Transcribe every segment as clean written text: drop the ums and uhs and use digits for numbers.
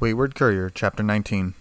Wayward Courier, Chapter 19.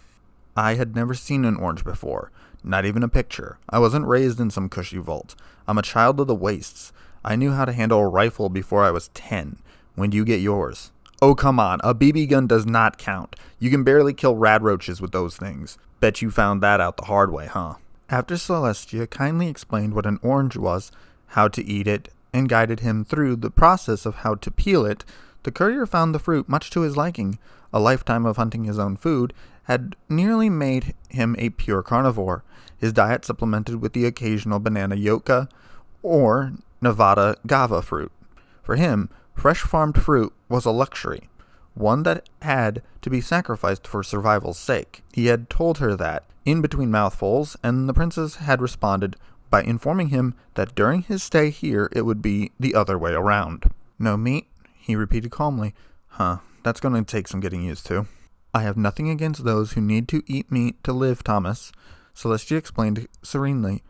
I had never seen an orange before, not even a picture. I wasn't raised in some cushy vault. I'm a child of the wastes. I knew how to handle a rifle before I was 10. When do you get yours? Oh, come on, a BB gun does not count. You can barely kill radroaches with those things. Bet you found that out the hard way, huh? After Celestia kindly explained what an orange was, how to eat it, and guided him through the process of how to peel it, the courier found the fruit much to his liking. A lifetime of hunting his own food had nearly made him a pure carnivore, his diet supplemented with the occasional banana yucca or Nevada guava fruit. For him, fresh farmed fruit was a luxury, one that had to be sacrificed for survival's sake. He had told her that, in between mouthfuls, and the princess had responded by informing him that during his stay here it would be the other way around. No meat? He repeated calmly. Huh, that's going to take some getting used to. I have nothing against those who need to eat meat to live, Thomas, Celestia explained serenely.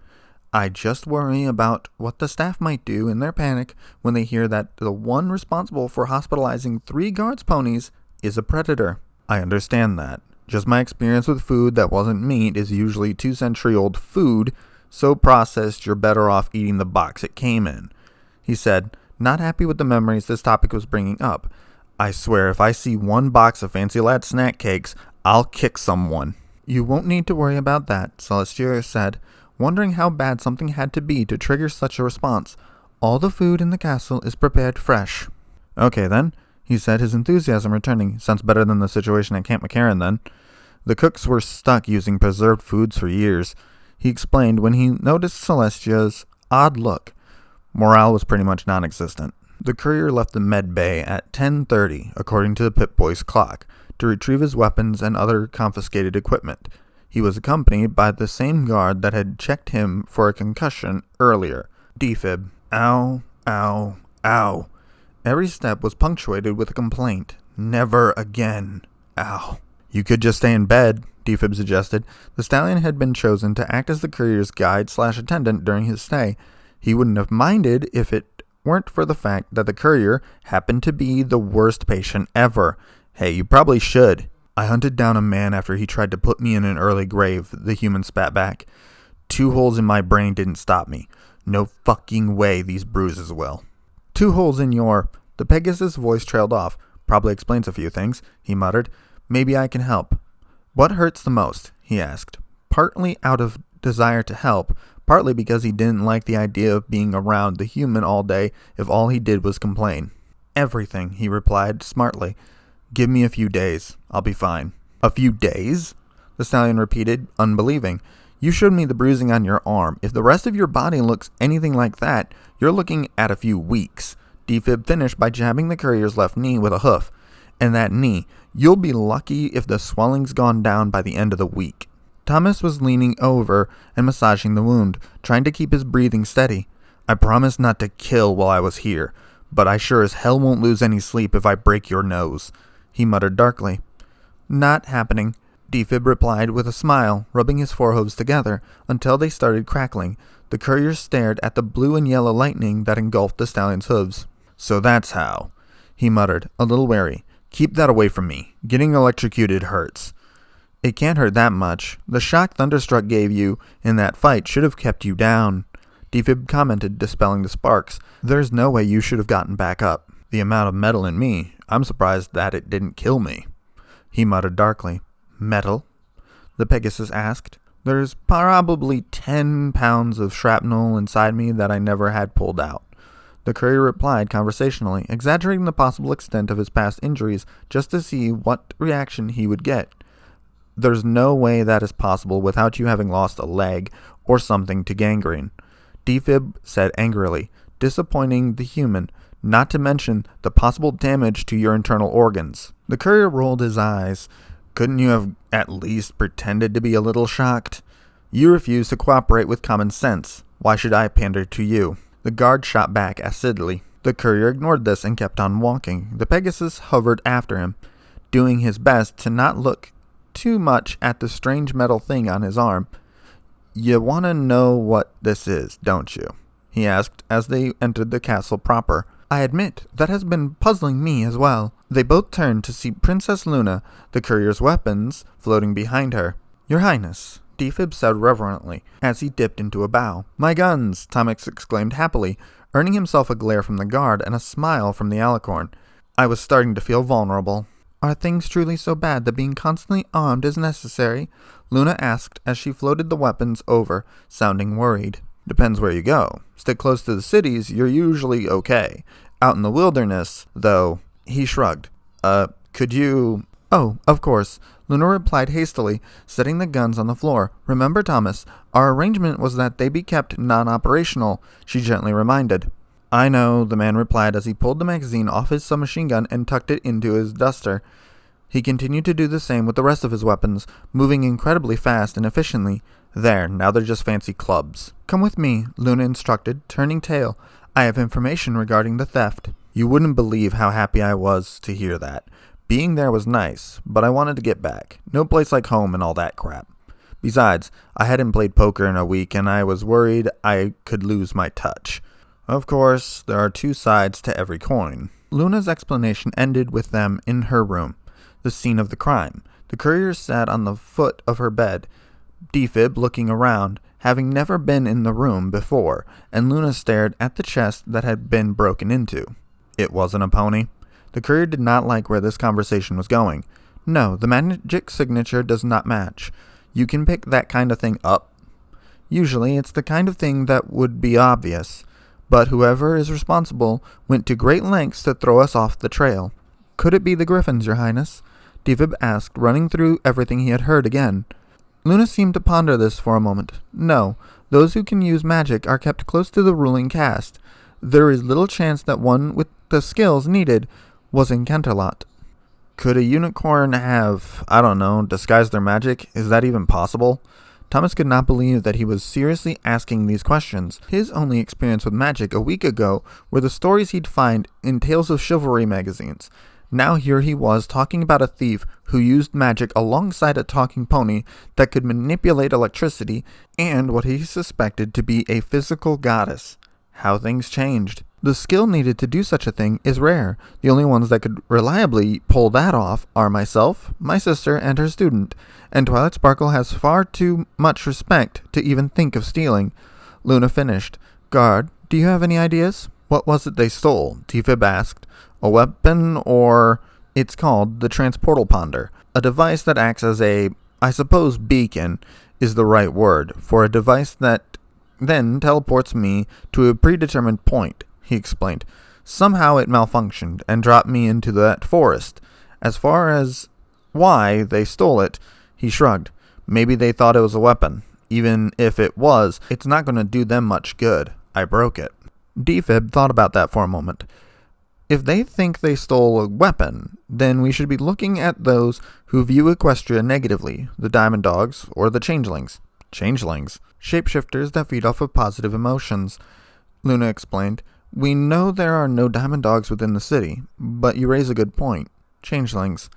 I just worry about what the staff might do in their panic when they hear that the one responsible for hospitalizing 3 guards' ponies is a predator. I understand that. Just my experience with food that wasn't meat is usually 2-century-old food, so processed you're better off eating the box it came in, he said, not happy with the memories this topic was bringing up. I swear if I see one box of Fancy Lad snack cakes, I'll kick someone. You won't need to worry about that, Celestia said, wondering how bad something had to be to trigger such a response. All the food in the castle is prepared fresh. Okay then, he said, his enthusiasm returning. Sounds better than the situation at Camp McCarran then. The cooks were stuck using preserved foods for years, he explained when he noticed Celestia's odd look. Morale was pretty much non-existent. The courier left the med bay at 10:30, according to the Pip-Boy's clock, to retrieve his weapons and other confiscated equipment. He was accompanied by the same guard that had checked him for a concussion earlier. Defib. Ow, ow, ow. Every step was punctuated with a complaint. Never again. Ow. You could just stay in bed, Defib suggested. The stallion had been chosen to act as the courier's guide/attendant during his stay. He wouldn't have minded if it weren't for the fact that the courier happened to be the worst patient ever. Hey, you probably should. I hunted down a man after he tried to put me in an early grave, the human spat back. 2 holes in my brain didn't stop me. No fucking way these bruises will. 2 holes in your... The Pegasus voice trailed off. Probably explains a few things, he muttered. Maybe I can help. What hurts the most? He asked, partly out of desire to help, partly because he didn't like the idea of being around the human all day if all he did was complain. Everything, he replied smartly. Give me a few days. I'll be fine. A few days? The stallion repeated, unbelieving. You showed me the bruising on your arm. If the rest of your body looks anything like that, you're looking at a few weeks. Defib finished by jabbing the courier's left knee with a hoof. And that knee, you'll be lucky if the swelling's gone down by the end of the week. Thomas was leaning over and massaging the wound, trying to keep his breathing steady. I promised not to kill while I was here, but I sure as hell won't lose any sleep if I break your nose, he muttered darkly. Not happening, Defib replied with a smile, rubbing his forehooves together until they started crackling. The courier stared at the blue and yellow lightning that engulfed the stallion's hooves. So that's how, he muttered, a little wary. Keep that away from me. Getting electrocuted hurts. It can't hurt that much. The shock Thunderstruck gave you in that fight should have kept you down, Defib commented, dispelling the sparks. There's no way you should have gotten back up. The amount of metal in me, I'm surprised that it didn't kill me, he muttered darkly. Metal? The Pegasus asked. There's probably 10 pounds of shrapnel inside me that I never had pulled out. The courier replied conversationally, exaggerating the possible extent of his past injuries just to see what reaction he would get. There's no way that is possible without you having lost a leg or something to gangrene, Defib said angrily, disappointing the human, not to mention the possible damage to your internal organs. The courier rolled his eyes. Couldn't you have at least pretended to be a little shocked? You refuse to cooperate with common sense. Why should I pander to you? The guard shot back acidly. The courier ignored this and kept on walking. The Pegasus hovered after him, doing his best to not look too much at the strange metal thing on his arm. You want to know what this is, don't you? He asked as they entered the castle proper. I admit that has been puzzling me as well. They both turned to see Princess Luna, the courier's weapons, floating behind her. "Your Highness," Defib said reverently, as he dipped into a bow. "My guns!" Thomas exclaimed happily, earning himself a glare from the guard and a smile from the alicorn. I was starting to feel vulnerable. "Are things truly so bad that being constantly armed is necessary?" Luna asked as she floated the weapons over, sounding worried. "Depends where you go. Stick close to the cities, you're usually okay. Out in the wilderness, though," he shrugged. Could you—" "Oh, of course," Luna replied hastily, setting the guns on the floor. "Remember, Thomas, our arrangement was that they be kept non-operational," she gently reminded. "I know," the man replied as he pulled the magazine off his submachine gun and tucked it into his duster. He continued to do the same with the rest of his weapons, moving incredibly fast and efficiently. "There, now they're just fancy clubs." "Come with me," Luna instructed, turning tail. "I have information regarding the theft." You wouldn't believe how happy I was to hear that. Being there was nice, but I wanted to get back. No place like home and all that crap. Besides, I hadn't played poker in a week and I was worried I could lose my touch. Of course, there are two sides to every coin. Luna's explanation ended with them in her room, the scene of the crime. The courier sat on the foot of her bed, Defib looking around, having never been in the room before, and Luna stared at the chest that had been broken into. It wasn't a pony. The courier did not like where this conversation was going. "No, the magic signature does not match. You can pick that kind of thing up. Usually it's the kind of thing that would be obvious, but whoever is responsible went to great lengths to throw us off the trail." "Could it be the Griffins, Your Highness?" Defib asked, running through everything he had heard again. Luna seemed to ponder this for a moment. "No, those who can use magic are kept close to the ruling caste. There is little chance that one with the skills needed was in Canterlot." "Could a unicorn have, I don't know, disguised their magic? Is that even possible?" Thomas could not believe that he was seriously asking these questions. His only experience with magic a week ago were the stories he'd find in Tales of Chivalry magazines. Now here he was talking about a thief who used magic alongside a talking pony that could manipulate electricity and what he suspected to be a physical goddess. How things changed. The skill needed to do such a thing is rare. The only ones that could reliably pull that off are myself, my sister, and her student, and Twilight Sparkle has far too much respect to even think of stealing. Luna finished. "Guard, do you have any ideas?" "What was it they stole?" Defib asked. "A weapon or—" "It's called the Transportal Ponder, a device that acts as I suppose beacon is the right word, for a device that then teleports me to a predetermined point," he explained. "Somehow it malfunctioned and dropped me into that forest. As far as why they stole it," he shrugged. "Maybe they thought it was a weapon. Even if it was, it's not going to do them much good. I broke it." Defib thought about that for a moment. "If they think they stole a weapon, then we should be looking at those who view Equestria negatively, the Diamond Dogs or the Changelings." "Changelings?" "Shapeshifters that feed off of positive emotions," Luna explained. "We know there are no Diamond Dogs within the city, but you raise a good point. Changelings."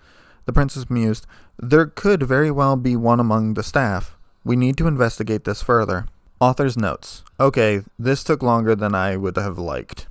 The princess mused. "There could very well be one among the staff. We need to investigate this further." Author's notes. Okay, this took longer than I would have liked.